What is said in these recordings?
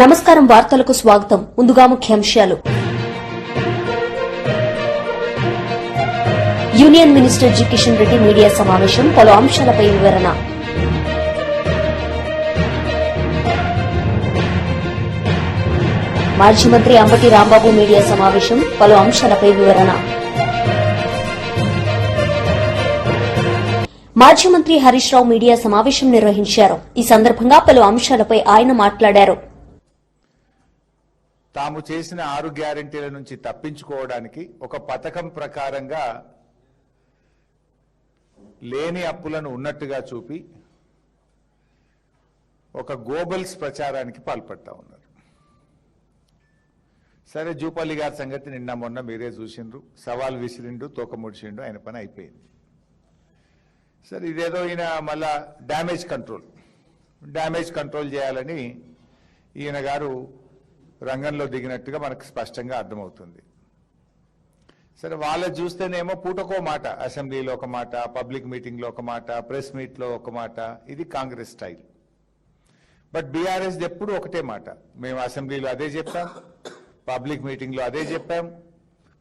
నమస్కారం వార్తలకు స్వాగతం. ముందుగా ముఖ్యాంశాలు. Union minister G Kishan Reddy media సమావేశం, పలు అంశాలపై వివరణ. మాజీ మంత్రి అంబటి రాంబాబు మీడియా సమావేశం, పలు అంశాలపై వివరణ. మాజీ మంత్రి హరీష్ రావు మీడియా సమావేశం నిర్వహించారు. ఈ సందర్భంగా పలు అంశాలపై ఆయన మాట్లాడారు. తాము చేసిన 6 గ్యారెంటీల నుంచి తప్పించుకోవడానికి ఒక పథకం ప్రకారంగా లేని అప్పులను ఉన్నట్టుగా చూపి ఒక గోబల్స్ ప్రచారానికి పాల్పడతా ఉన్నారు. సరే, జూపల్లి గారి సంగతి నిన్న మొన్న మీరే చూసిండ్రు. సవాల్ విసిరిండు, తోక ముడిచిండు, ఆయన పని అయిపోయింది. సరే, ఇదేదో ఈయన మళ్ళా డ్యామేజ్ కంట్రోల్ చేయాలని ఈయన గారు రంగంలో దిగినట్టుగా మనకు స్పష్టంగా అర్థమవుతుంది. సరే, వాళ్ళని చూస్తేనేమో పూటకో మాట, అసెంబ్లీలో ఒక మాట, పబ్లిక్ మీటింగ్లో ఒక మాట, ప్రెస్ మీట్లో ఒక మాట. ఇది కాంగ్రెస్ స్టైల్. బట్ బీఆర్ఎస్ ఎప్పుడు ఒకటే మాట. మేము అసెంబ్లీలో అదే చెప్పాం, పబ్లిక్ మీటింగ్లో అదే చెప్పాం,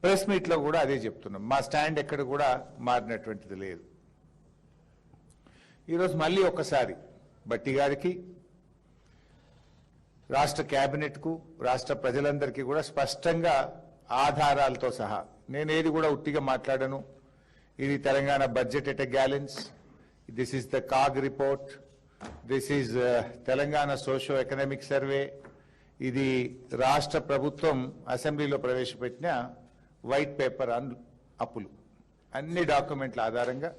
ప్రెస్ మీట్లో కూడా అదే చెప్తున్నాం. మా స్టాండ్ ఎక్కడ కూడా మారినటువంటిది లేదు. ఈరోజు మళ్ళీ ఒక్కసారి బట్టి గారికి, రాష్ట్ర కేబినెట్కు, రాష్ట్ర ప్రజలందరికీ కూడా స్పష్టంగా ఆధారాలతో సహా, నేను ఏది కూడా ఉట్టిగా మాట్లాడను. ఇది Telangana budget at a gallons, this is the CAG report, this is Telangana socio economic survey, ఇది రాష్ట్ర ప్రభుత్వం అసెంబ్లీలో ప్రవేశపెట్టిన వైట్ పేపర్ ఆన్ అప్పులు, అన్ని డాక్యుమెంట్ల ఆధారంగా.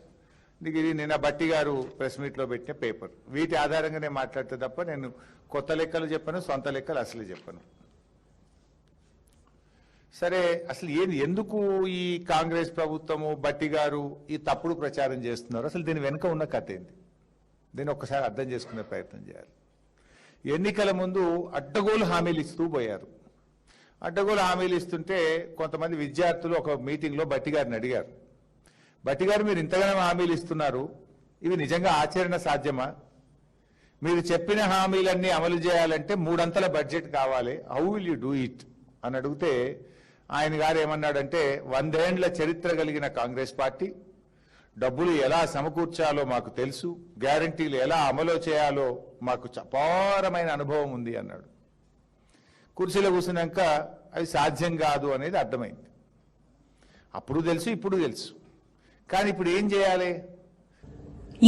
ఇది నిన్న బట్టి గారు ప్రెస్ మీట్లో పెట్టిన పేపర్. వీటి ఆధారంగానే మాట్లాడితే తప్ప నేను కొత్త లెక్కలు చెప్పను, సొంత లెక్కలు అసలు చెప్పను. సరే, అసలు ఎందుకు ఈ కాంగ్రెస్ ప్రభుత్వము, బట్టి గారు ఈ తప్పుడు ప్రచారం చేస్తున్నారు? అసలు దీని వెనుక ఉన్న కథ ఏంది? దీన్ని ఒక్కసారి అర్థం చేసుకునే ప్రయత్నం చేయాలి. ఎన్నికల ముందు అడ్డగోలు హామీలు ఇస్తూ పోయారు. అడ్డగోలు హామీలు ఇస్తుంటే కొంతమంది విద్యార్థులు ఒక మీటింగ్లో బట్టి గారిని అడిగారు, బట్టి గారు మీరు ఇంతగానో హామీలు ఇస్తున్నారు, ఇవి నిజంగా ఆచరణ సాధ్యమా? మీరు చెప్పిన హామీలన్నీ అమలు చేయాలంటే 3 అంతల బడ్జెట్ కావాలి, how will you do it అని అడిగితే ఆయన గారు ఏమన్నాడంటే, 100 ఏండ్ల చరిత్ర కలిగిన కాంగ్రెస్ పార్టీ, డబ్బులు ఎలా సమకూర్చాలో మాకు తెలుసు, గ్యారంటీలు ఎలా అమలు చేయాలో మాకు అపారమైన అనుభవం ఉంది అన్నాడు. కుర్చీలో కూర్చున్నాక అవి సాధ్యం కాదు అనేది అర్థమైంది. అప్పుడు తెలుసు, ఇప్పుడు తెలుసు. కానీ ఇప్పుడు ఏం చేయాలి?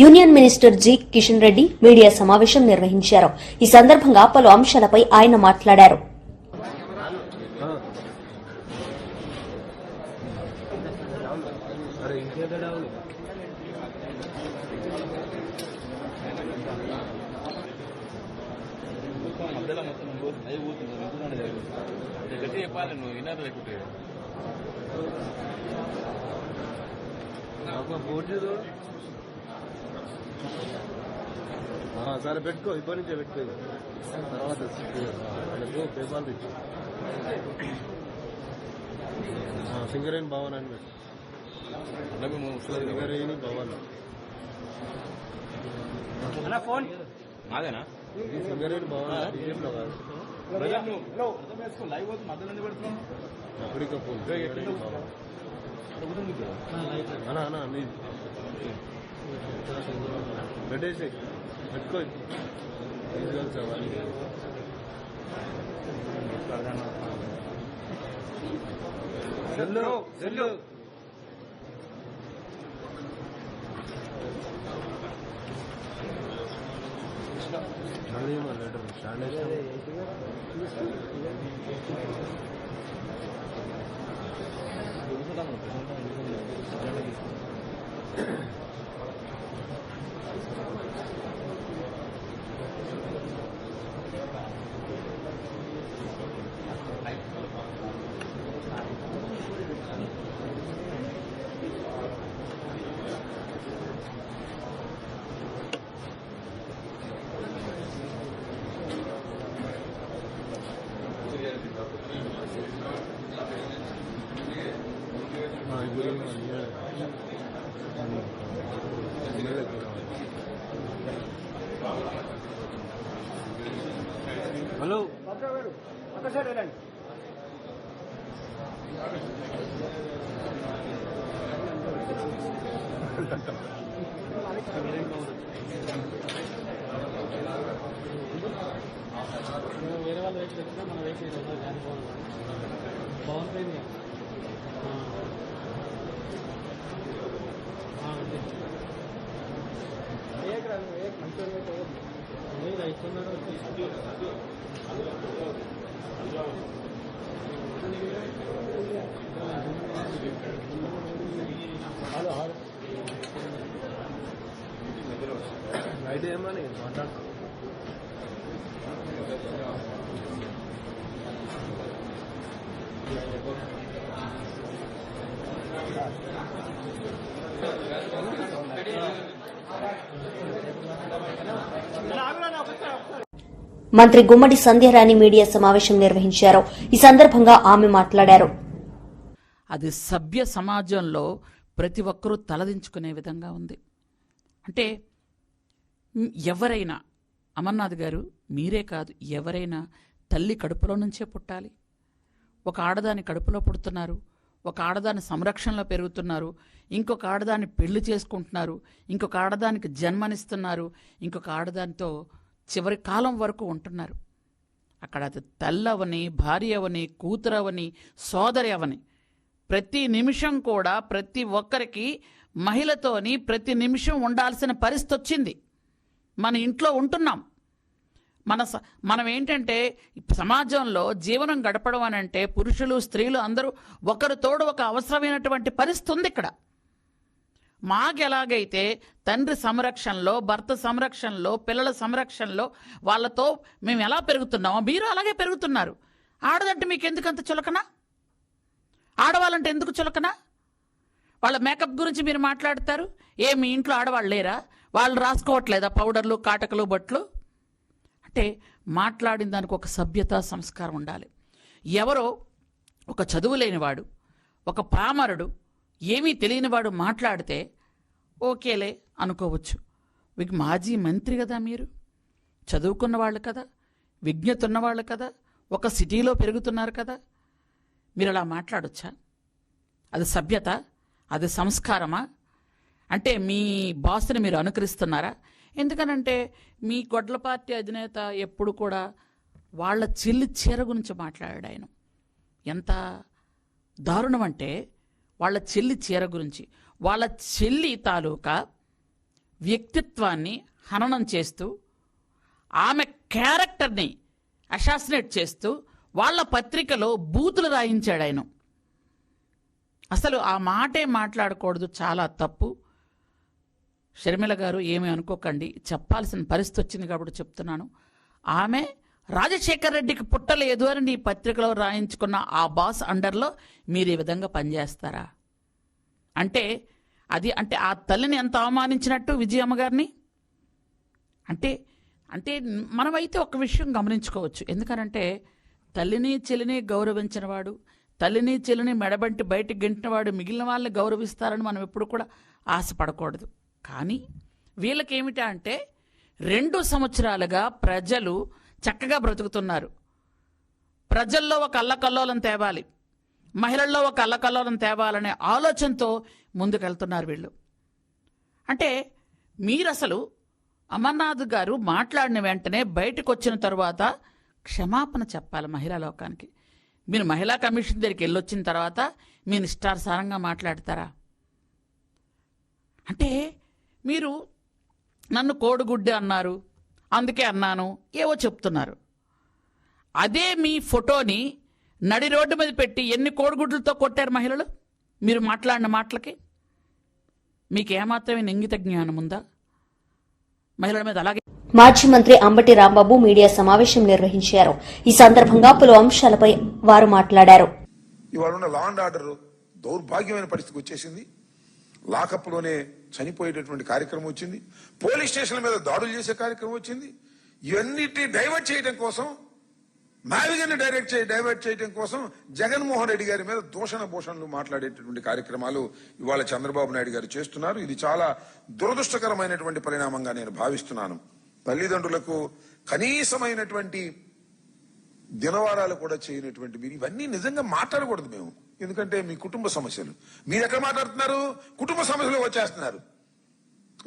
Union minister G Kishan Reddy media సమావేశం నిర్వహించారు. ఈ సందర్భంగా పలు అంశాలపై ఆయన మాట్లాడారు. సరే పెట్టుకో, ఇప్పటి నుంచే పెట్టుకో, తర్వాత పేపాలు తెచ్చు. సింగరేణి భవన్ అని పెట్టు, సింగరేణి భవన్ సింగరేణి భవన్ టీజీలో కాదు, అప్పటికప్పుడు పెట్టేసి పెట్టుకో. లెటర్ స్టాండ్ హలో వేరే వాళ్ళ వెహికల్ వచ్చినా మన వెహికల్ బాగుంటుంది. ఐడియా ఏమని మాట్లాడుతున్నాం. మంత్రి గుమ్మడి సంధ్యారాణి మీడియా సమావేశం నిర్వహించారు. ఈ సందర్భంగా ఆమె మాట్లాడారు. అది సభ్య సమాజంలో ప్రతి ఒక్కరూ తలదించుకునే విధంగా ఉంది. అంటే ఎవరైనా, అమర్నాథ్ గారు మీరే కాదు, ఎవరైనా తల్లి కడుపులో నుంచే పుట్టాలి. ఒక ఆడదాని కడుపులో పుడుతున్నారు, ఒక ఆడదాని సంరక్షణలో పెరుగుతున్నారు, ఇంకొక ఆడదాన్ని పెళ్లి చేసుకుంటున్నారు, ఇంకొక ఆడదానికి జన్మనిస్తున్నారు, ఇంకొక ఆడదానితో చివరి కాలం వరకు ఉంటున్నారు. అక్కడ అది తల్లవని, భార్య అవని, కూతురవని, సోదరి అవని, ప్రతి నిమిషం కూడా ప్రతి ఒక్కరికి మహిళతోని ప్రతి నిమిషం ఉండాల్సిన పరిస్థితి వచ్చింది. మన ఇంట్లో ఉంటున్నాం. మనం ఏంటంటే సమాజంలో జీవనం గడపడం అని అంటే పురుషులు స్త్రీలు అందరూ ఒకరు తోడు ఒక అవసరమైనటువంటి పరిస్థితి ఉంది ఇక్కడ. మాకెలాగైతే తండ్రి సంరక్షణలో, భర్త సంరక్షణలో, పిల్లల సంరక్షణలో వాళ్ళతో మేము ఎలా పెరుగుతున్నామో మీరు అలాగే పెరుగుతున్నారు. ఆడదంటే మీకు ఎందుకంత చులకన? ఆడవాళ్ళంటే ఎందుకు చులకన? వాళ్ళ మేకప్ గురించి మీరు మాట్లాడతారు. మీ ఇంట్లో ఆడవాళ్ళు లేరా? వాళ్ళు రాసుకోవట్లేదా పౌడర్లు, కాటకలు, బొట్లు? అంటే మాట్లాడిన దానికి ఒక సభ్యత, సంస్కారం ఉండాలి. ఎవరో ఒక చదువు లేనివాడు, ఒక పామరుడు, ఏమీ తెలియనివాడు మాట్లాడితే ఓకేలే అనుకోవచ్చు. మీకు మాజీ మంత్రి కదా, మీరు చదువుకున్న వాళ్ళు కదా, విజ్ఞత ఉన్నవాళ్ళు కదా, ఒక సిటీలో పెరుగుతున్నారు కదా, మీరు అలా మాట్లాడొచ్చా? అది సభ్యత? అది సంస్కారమా? అంటే మీ బాస్ని మీరు అనుకరిస్తున్నారా? ఎందుకనంటే మీ గొడ్ల పార్టీ అధినేత ఎప్పుడు కూడా వాళ్ళ చెల్లి చీర గురించి మాట్లాడాడు. ఆయన ఎంత దారుణం అంటే వాళ్ళ చెల్లి చీర గురించి, వాళ్ళ చెల్లి తాలూకా వ్యక్తిత్వాన్ని హననం చేస్తూ, ఆమె క్యారెక్టర్ని అసాసినేట్ చేస్తూ వాళ్ళ పత్రికలో బూతులు రాయించాడు ఆయన. అసలు ఆ మాటే మాట్లాడకూడదు, చాలా తప్పు. షర్మిల గారు ఏమీ అనుకోకండి, చెప్పాల్సిన పరిస్థితి వచ్చింది కాబట్టి చెప్తున్నాను. ఆమె రాజశేఖర్ రెడ్డికి పుట్టలేదు అని నీ పత్రికలో రాయించుకున్న ఆ బాస్ అండర్లో మీరు ఈ విధంగా పనిచేస్తారా? అంటే అది అంటే ఆ తల్లిని ఎంత అవమానించినట్టు విజయమ్మ గారిని. అంటే అంటే మనమైతే ఒక విషయం గమనించుకోవచ్చు. ఎందుకనంటే తల్లిని చెల్లిని గౌరవించిన వాడు, తల్లిని చెల్లిని మెడబంటి బయటికి గెంటినవాడు మిగిలిన వాళ్ళని గౌరవిస్తారని మనం ఎప్పుడు కూడా ఆశపడకూడదు. కానీ వీళ్ళకేమిటా అంటే 2 సంవత్సరాలుగా ప్రజలు చక్కగా బ్రతుకుతున్నారు. ప్రజల్లో ఒక అల్లకల్లోలం తేవాలి, మహిళల్లో ఒక అల్లకల్లోలం తేవాలనే ఆలోచనతో ముందుకెళ్తున్నారు వీళ్ళు. అంటే మీరు అసలు అమర్నాథ్ గారు మాట్లాడిన వెంటనే బయటకు వచ్చిన తరువాత క్షమాపణ చెప్పాలి మహిళా లోకానికి. మీరు మహిళా కమిషన్ దగ్గరికి వెళ్ళొచ్చిన తర్వాత మీ నిష్ఠానుసారంగా మాట్లాడతారా? అంటే మీరు నన్ను కోడిగుడ్డి అన్నారు, అందుకే అన్నాను, ఏవో చెప్తున్నారు. అదే మీ ఫోటోని నడి రోడ్డు మీద పెట్టి ఎన్ని కోడిగుడ్లతో కొట్టారు మహిళలు మీరు మాట్లాడిన మాటలకి? మీకు ఏమాత్రమే ఇంగిత జ్ఞానం ఉందా మహిళల మీద? అలాగే మాజీ మంత్రి అంబటి రాంబాబు మీడియా సమావేశం నిర్వహించారు. ఈ సందర్భంగా పలు అంశాలపై వారు మాట్లాడారు. ఇవాళ ఉన్న లా అండ్ ఆర్డర్ దౌర్భాగ్యమైన పరిస్థితికి వచ్చేసింది. లాకప్లోనే చనిపోయేటటువంటి కార్యక్రమం వచ్చింది. పోలీస్ స్టేషన్ల మీద దాడులు చేసే కార్యక్రమం వచ్చింది. ఇవన్నిటిని డైవర్ట్ చేయడం కోసం, మావిగన్ని డైవర్ట్ చేయడం కోసం జగన్మోహన్ రెడ్డి గారి మీద దూషణ భూషణలు మాట్లాడేటటువంటి కార్యక్రమాలు ఇవాళ చంద్రబాబు నాయుడు గారు చేస్తున్నారు. ఇది చాలా దురదృష్టకరమైనటువంటి పరిణామంగా నేను భావిస్తున్నాను. తల్లిదండ్రులకు కనీసమైనటువంటి దినవారాలు కూడా చేయనటువంటి మీరు ఇవన్నీ నిజంగా మాట్లాడకూడదు మేము. ఎందుకంటే మీ కుటుంబ సమస్యలు మీరు ఎక్కడ మాట్లాడుతున్నారు? కుటుంబ సమస్యలు వచ్చేస్తున్నారు.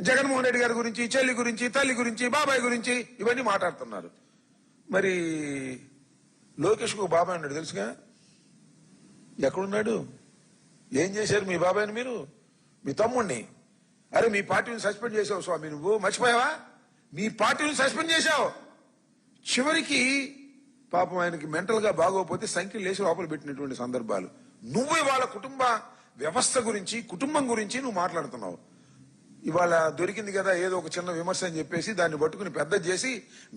జగన్మోహన్ రెడ్డి గారి గురించి, చెల్లి గురించి, తల్లి గురించి, బాబాయ్ గురించి ఇవన్నీ మాట్లాడుతున్నారు. మరి లోకేష్ కు బాబాయ్ ఉన్నాడు తెలుసుగా, ఎక్కడున్నాడు? ఏం చేశారు మీ బాబాయ్ని మీరు? మీ తమ్ముడిని అరే మీ పార్టీని సస్పెండ్ చేసావు స్వామి, నువ్వు మర్చిపోయావా? మీ పార్టీని సస్పెండ్ చేశావు. చివరికి పాపం ఆయనకి మెంటల్ గా బాగోకపోతే సంఖ్యలు లేచి లోపల పెట్టినటువంటి సందర్భాలు. నువ్వు ఇవాళ కుటుంబ వ్యవస్థ గురించి, కుటుంబం గురించి నువ్వు మాట్లాడుతున్నావు. ఇవాళ దొరికింది కదా ఏదో ఒక చిన్న విమర్శ అని చెప్పేసి దాన్ని పట్టుకుని పెద్ద చేసి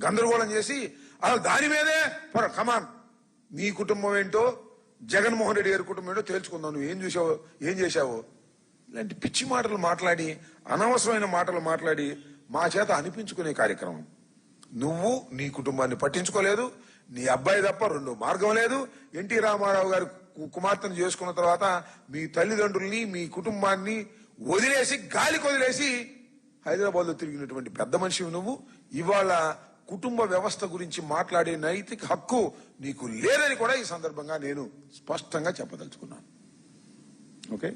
గందరగోళం చేసి అసలు దాని మీదే కమాన్ నీ కుటుంబం ఏంటో, జగన్మోహన్ రెడ్డి గారి కుటుంబం ఏంటో తేల్చుకుందాం. నువ్వు ఏం చూసావో, ఏం చేశావో. ఇలాంటి పిచ్చి మాటలు మాట్లాడి, అనవసరమైన మాటలు మాట్లాడి మా చేత అనిపించుకునే కార్యక్రమం. నువ్వు నీ కుటుంబాన్ని పట్టించుకోలేదు. నీ అబ్బాయి తప్ప రెండో మార్గం లేదు. ఎన్టీ రామారావు గారు కుమార్తెను చేసుకున్న తర్వాత మీ తల్లిదండ్రుల్ని, మీ కుటుంబాన్ని వదిలేసి, గాలికి వదిలేసి హైదరాబాద్ లో తిరిగినటువంటి పెద్ద మనిషి నువ్వు. ఇవాళ కుటుంబ వ్యవస్థ గురించి మాట్లాడే నైతిక హక్కు నీకు లేదని కూడా ఈ సందర్భంగా నేను స్పష్టంగా చెప్పదలుచుకున్నాను. ఓకే,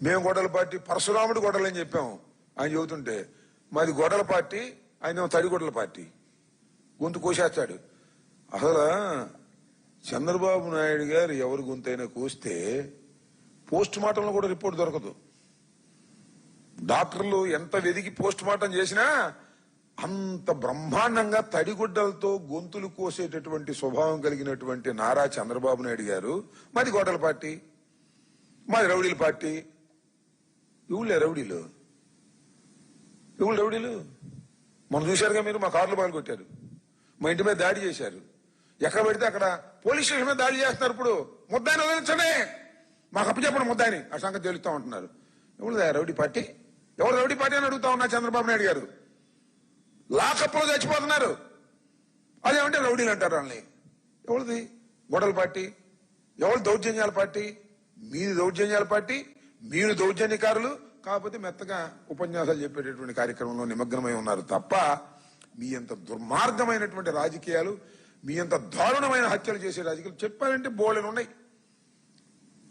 మేము గొడవల పార్టీ, పరశురాముడు గొడవలని చెప్పాము ఆయన చెబుతుంటే. మాది గొడవల పార్టీ, ఆయన తడిగొడల పార్టీ. గొంతు కోసేస్తాడు. అసలు చంద్రబాబు నాయుడు గారు ఎవరి గొంతైనా కోస్తే పోస్ట్ మార్టంలో కూడా రిపోర్ట్ దొరకదు. డాక్టర్లు ఎంత వెదికి పోస్ట్ మార్టం చేసినా అంత బ్రహ్మాండంగా తడిగుడ్డలతో గొంతులు కోసేటటువంటి స్వభావం కలిగినటువంటి నారా చంద్రబాబు నాయుడు గారు మాది గొడవల పార్టీ, మాది రౌడీల పార్టీ. ఇవులే రౌడీలు, ఇవులు రౌడీలు. మనం చూశారుగా మీరు, మా కార్లు బాగా కొట్టారు, మా ఇంటి మీద దాడి చేశారు. ఎక్కడ పెడితే అక్కడ పోలీస్ స్టేషన్ మీద దాడి చేస్తున్నారు. ఇప్పుడు ముద్దాయిని వదిలించండి, మాకు అప్పచెప్పండి ముద్దాయిని, ఆ సంగతి తెలుస్తా ఉంటున్నారు. ఎవరు రౌడీ పార్టీ? ఎవరు రౌడీ పార్టీ అని అడుగుతా ఉన్నా చంద్రబాబు నాయుడు గారు. లాకప్లో చచ్చిపోతున్నారు, అదేమంటే రౌడీలు అంటారు వాళ్ళని. ఎవరిది గొడవల పార్టీ? ఎవరు దౌర్జన్యాల పార్టీ? మీది దౌర్జన్యాల పార్టీ, మీరు దౌర్జన్యకారులు. కాకపోతే మెత్తగా ఉపన్యాసాలు చెప్పేటటువంటి కార్యక్రమంలో నిమగ్నమై ఉన్నారు తప్ప మీ అంత దుర్మార్గమైనటువంటి రాజకీయాలు, మీ అంత దారుణమైన హత్యలు చేసే రాజకీయాలు చెప్పాలంటే బోలెను ఉన్నాయి.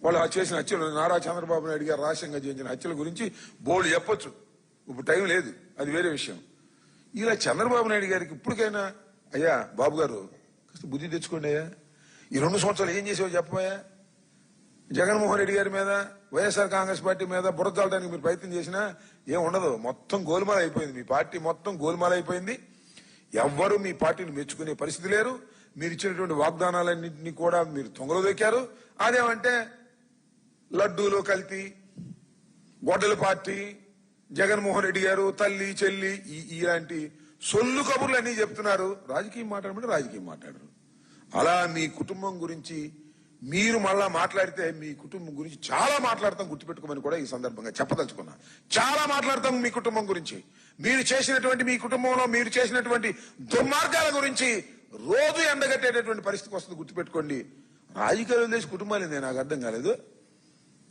వాళ్ళు చేసిన హత్యలు, నారా చంద్రబాబు నాయుడు గారు రహస్యంగా చేసిన హత్యల గురించి బోల్డ్ చెప్పొచ్చు. ఇప్పుడు టైం లేదు, అది వేరే విషయం. ఇలా చంద్రబాబు నాయుడు గారికి ఇప్పటికైనా అయ్యా బాబు గారు కాస్త బుద్ధి తెచ్చుకోండి అయ్యా. ఈ 2 సంవత్సరాలు ఏం చేసావో చెప్పబోయా. జగన్మోహన్ రెడ్డి గారి మీద, వైఎస్ఆర్ కాంగ్రెస్ పార్టీ మీద బురద చల్లడానికి మీరు ప్రయత్నం చేసినా ఏం ఉండదు. మొత్తం గోల్మాల అయిపోయింది, మీ పార్టీ మొత్తం గోల్మాల అయిపోయింది. ఎవ్వరూ మీ పార్టీని మెచ్చుకునే పరిస్థితి లేరు. మీరు ఇచ్చినటువంటి వాగ్దానాలన్నింటినీ కూడా మీరు తొంగలో దొక్కారు. అదేమంటే లడ్డూలో కల్తీ, గొడ్డల పార్టీ, జగన్మోహన్ రెడ్డి గారు తల్లి చెల్లి ఇలాంటి సొల్లు కబుర్లు అన్ని చెప్తున్నారు. రాజకీయం మాట్లాడమంటే రాజకీయం మాట్లాడరు. అలా మీ కుటుంబం గురించి మీరు మళ్ళా మాట్లాడితే మీ కుటుంబం గురించి చాలా మాట్లాడతాం, గుర్తుపెట్టుకోమని కూడా ఈ సందర్భంగా చెప్పదలుచుకున్నా. చాలా మాట్లాడతాం మీ కుటుంబం గురించి, మీరు చేసినటువంటి, మీ కుటుంబంలో మీరు చేసినటువంటి దుర్మార్గాల గురించి రోజు ఎండగట్టేటటువంటి పరిస్థితికి వస్తుంది, గుర్తుపెట్టుకోండి. రాజకీయాలు చేసి కుటుంబాలు నాకు అర్థం కాలేదు.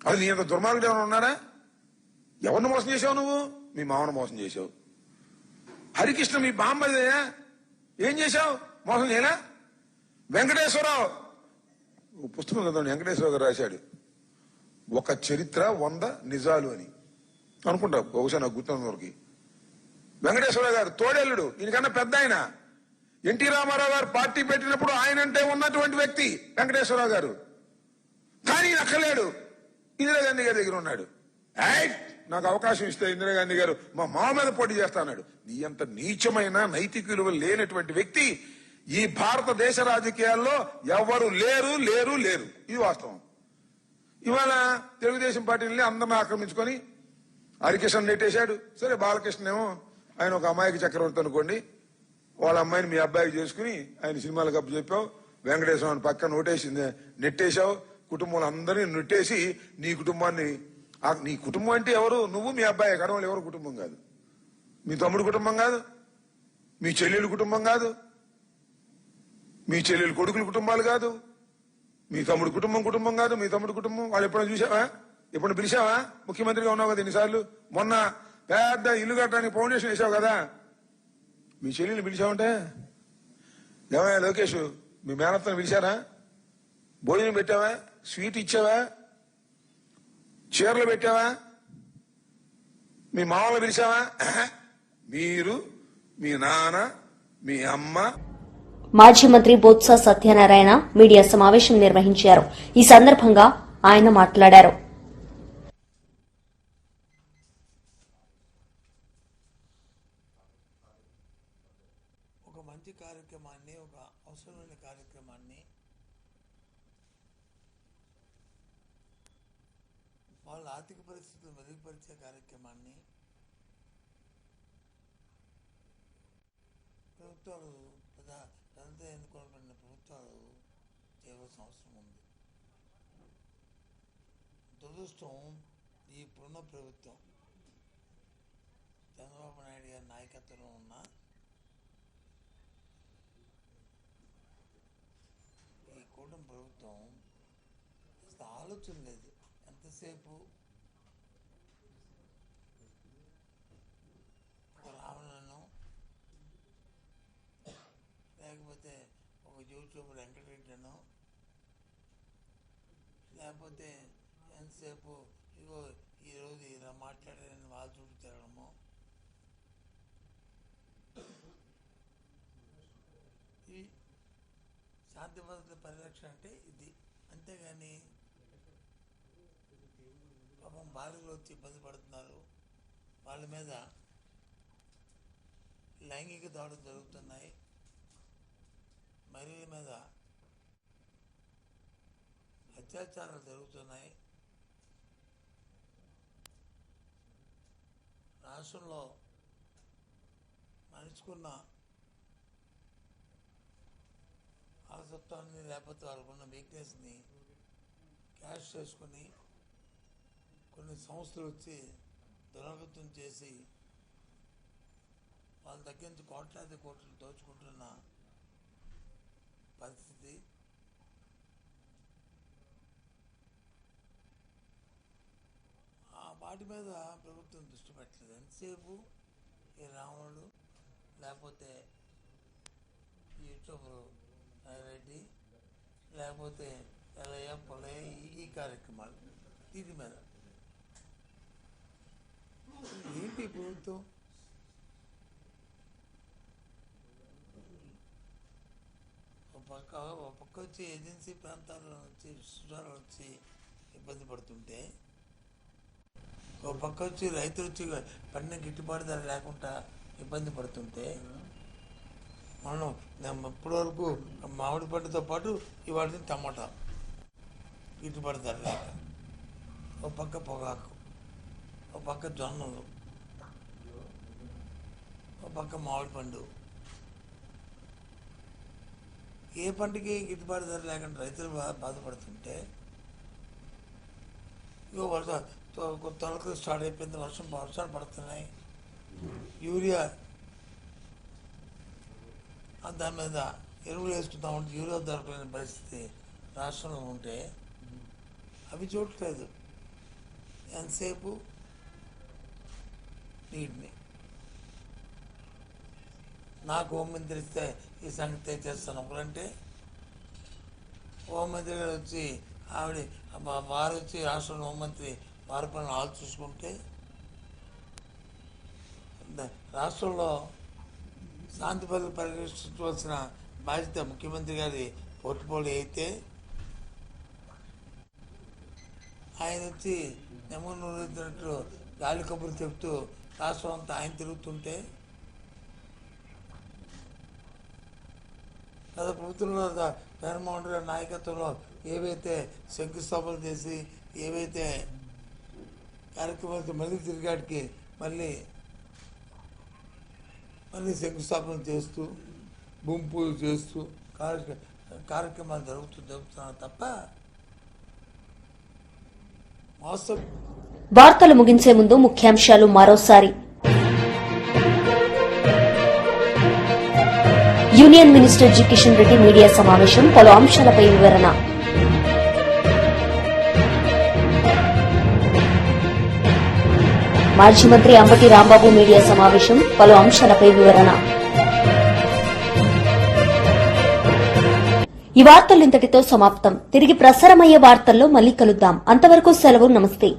అది నీ అంత దుర్మార్గుడు ఏమైనా ఉన్నారా? ఎవరిని మోసం చేసావు నువ్వు? మీ మామను మోసం చేసావు. హరికృష్ణ మీ బామ్మదయ్యా, ఏం చేశావు? మోసం చేయనా? వెంకటేశ్వరరావు పుస్తకం చదవండి, వెంకటేశ్వరరావు గారు రాశాడు ఒక చరిత్ర 100 నిజాలు అని అనుకుంటా, బహుశా నాకు గుర్తున్నవరకు. వెంకటేశ్వరరావు గారు తోడేళ్లుడు, ఈయనకన్నా పెద్ద ఆయన. ఎన్టీ రామారావు గారు పార్టీ పెట్టినప్పుడు ఆయనంటే ఉన్నటువంటి వ్యక్తి వెంకటేశ్వరరావు గారు. కానీ ఈయన అక్కర్లేడు, ఇందిరాగాంధీ గారి దగ్గర ఉన్నాడు. నాకు అవకాశం ఇస్తే ఇందిరాగాంధీ గారు మా మామ మీద పోటీ చేస్తా అన్నాడు. నీ అంత నీచమైన నైతిక విలువలు లేనటువంటి వ్యక్తి ఈ భారతదేశ రాజకీయాల్లో ఎవరు లేరు లేరు లేరు. ఇది వాస్తవం. ఇవాళ తెలుగుదేశం పార్టీని అందరిని ఆక్రమించుకొని హరికృష్ణ నెట్టేశాడు. సరే, బాలకృష్ణ ఏమో ఆయన ఒక అమ్మాయికి చక్రవర్తి అనుకోండి, వాళ్ళ అమ్మాయిని మీ అబ్బాయికి చేసుకుని ఆయన సినిమాలకు అప్పు చెప్పావు. వెంకటేశ్వర పక్కన నోటేసింది నెట్టేశావు. కుటుంబంలో అందరినీ నెట్టేసి నీ కుటుంబాన్ని, నీ కుటుంబం అంటే ఎవరు? నువ్వు మీ అబ్బాయి, కడవలు ఎవరు కుటుంబం కాదు. మీ తమ్ముడు కుటుంబం కాదు, మీ చెల్లెలు కుటుంబం కాదు, మీ చెల్లెలు కొడుకుల కుటుంబాలు కాదు, మీ తమ్ముడు కుటుంబం కాదు. మీ తమ్ముడు కుటుంబం వాళ్ళు ఎప్పుడైనా చూసావా? ఎప్పుడు పిలిచావా? ముఖ్యమంత్రిగా ఉన్నావు కదా ఎన్నిసార్లు. మొన్న పెద్ద ఇల్లు కట్టడానికి ఫౌండేషన్ వేసావు కదా, మీ చెల్లిని పిలిచావంటే ఏమయ్యా లోకేష్, మీ మేనత్తను పిలిచారా? భోజనం పెట్టావా? స్వీట్ ఇచ్చావా? చీరలు పెట్టావా? మీ మామూలు పిలిచావా? మీరు, మీ నాన్న, మీ అమ్మ. మాజీ మంత్రి బొత్స సత్యనారాయణ మీడియా సమావేశం నిర్వహించారు. ఈ సందర్భంగా ఆయన మాట్లాడారు. ఒక మంచి కార్యక్రమాన్ని, ఒక అవసరమైన కార్యక్రమాన్ని వాళ్ళ ఆర్థిక పరిస్థితులు మెరుగుపరిచే కార్యక్రమాన్ని ప్రభుత్వాలు ప్రజలతో ఎన్నుకోబడిన ప్రభుత్వాలు చేయవలసిన అవసరం ఉంది. దురదృష్టం, ఈ ఇప్పుడున్న ప్రభుత్వం చంద్రబాబు నాయుడు గారి నాయకత్వంలో ఉన్న ఈ కూటమి ప్రభుత్వం అసలు ఆలోచన లేదు. ఎంతసేపు ఒక రావణను, లేకపోతే ఒక యూట్యూబ్ వెంకటరెడ్డిను, లేకపోతే ఎంతసేపు ఇగో ఈరోజు ఇలా మాట్లాడారని వాళ్ళు చుట్టూ తిరగడము, ఈ శాంతి భద్రతల పరిరక్షణ అంటే ఇది. అంతేగాని పాపం బాలికలు వచ్చి ఇబ్బంది పడుతున్నారు, వాళ్ళ మీద లైంగిక దాడులు జరుగుతున్నాయి, మహిళల మీద అత్యాచారాలు జరుగుతున్నాయి. రాష్ట్రంలో మనిషికున్న ఆసత్వాన్ని, లేకపోతే వాళ్ళకున్న వీక్నెస్ని క్యాష్ చేసుకుని కొన్ని సంస్థలు వచ్చి దురాగతం చేసి వాళ్ళ దగ్గర నుంచి కోట్లాది కోట్లు దోచుకుంటున్న పరిస్థితి. వాటి మీద ప్రభుత్వం దృష్టి పెట్టలేదు. ఎంతసేపు ఈ రావణుడు, లేకపోతే యూట్యూబ్ రెడ్డి, లేకపోతే ఎలయ్య పొలయ్య, ఈ కార్యక్రమాలు వీటి మీద ఏంటి ప్రభుత్వం? ఒక పక్క వచ్చి ఏజెన్సీ ప్రాంతాల్లో వచ్చి విశ్వవిద్యాలయాలు వచ్చి ఇబ్బంది పడుతుంటే, ఒక పక్క వచ్చి రైతులు వచ్చి పండిన గిట్టుబాటు ధర లేకుండా ఇబ్బంది పడుతుంటే, మనం ఇప్పటి వరకు మామిడి పండుతో పాటు ఇవాళ టమాటా గిట్టుబాటు ధర లేక, ఒక పక్క పొగాకు, ఒక పక్క జొన్నలు, ఒక పక్క మామిడి పండు, ఏ పంటకి గిట్టుబాటు ధర లేకుండా రైతులు బాధపడుతుంటే, ఇగో తొలకలు స్టార్ట్ అయిపోయింది, వర్షాలు పడుతున్నాయి, యూరియా దాని మీద ఎరువులు వేసుకుంటా ఉంటే యూరియా దొరకలేని పరిస్థితి రాష్ట్రంలో ఉంటే అవి చూడట్లేదు. ఎంతసేపు నీటిని నాకు హోంమంత్రి ఇస్తే ఈ సంగతి చేస్తాను ఒకరంటే, హోంమంత్రి గారు వచ్చి వారు వచ్చి రాష్ట్రంలో హోంమంత్రి వారి పనులు వాళ్ళు చూసుకుంటే, రాష్ట్రంలో శాంతి భద్రతలు పరిరక్షించవలసిన బాధ్యత ముఖ్యమంత్రి గారి పోర్టుపోలి అయితే, ఆయన వచ్చి నెమ్మదినట్టు గాలి కబుర్లు చెప్తూ రాష్ట్రం అంతా ఆయన తిరుగుతుంటే, గత ప్రభుత్వంలో జగన్మోహన్ రెడ్డి నాయకత్వంలో ఏవైతే శంకుస్థాపనలు చేసి, ఏవైతే కార్యక్రమాలతో మళ్ళీ తిరిగాడికి మళ్ళీ శంకుస్థాపన చేస్తూ, భూమి పూజ చేస్తూ కార్యక్రమాలు జరుగుతున్నారు తప్ప వాస్తవం. వార్తలు ముగించే ముందు ముఖ్యాంశాలు మరోసారి. Union minister G Kishan Reddy media సమావేశం, పలు అంశాలపై వివరణ. మాజీ మంత్రి అంబటి రాంబాబు మీడియా సమావేశం, పలు అంశాలపై వివరణ. ఈ వార్తలు ఇంతటితో సమాప్తం. తిరిగి ప్రసారమయ్యే వార్తల్లో మళ్ళీ కలుద్దాం. అంతవరకు సెలవు. నమస్తే.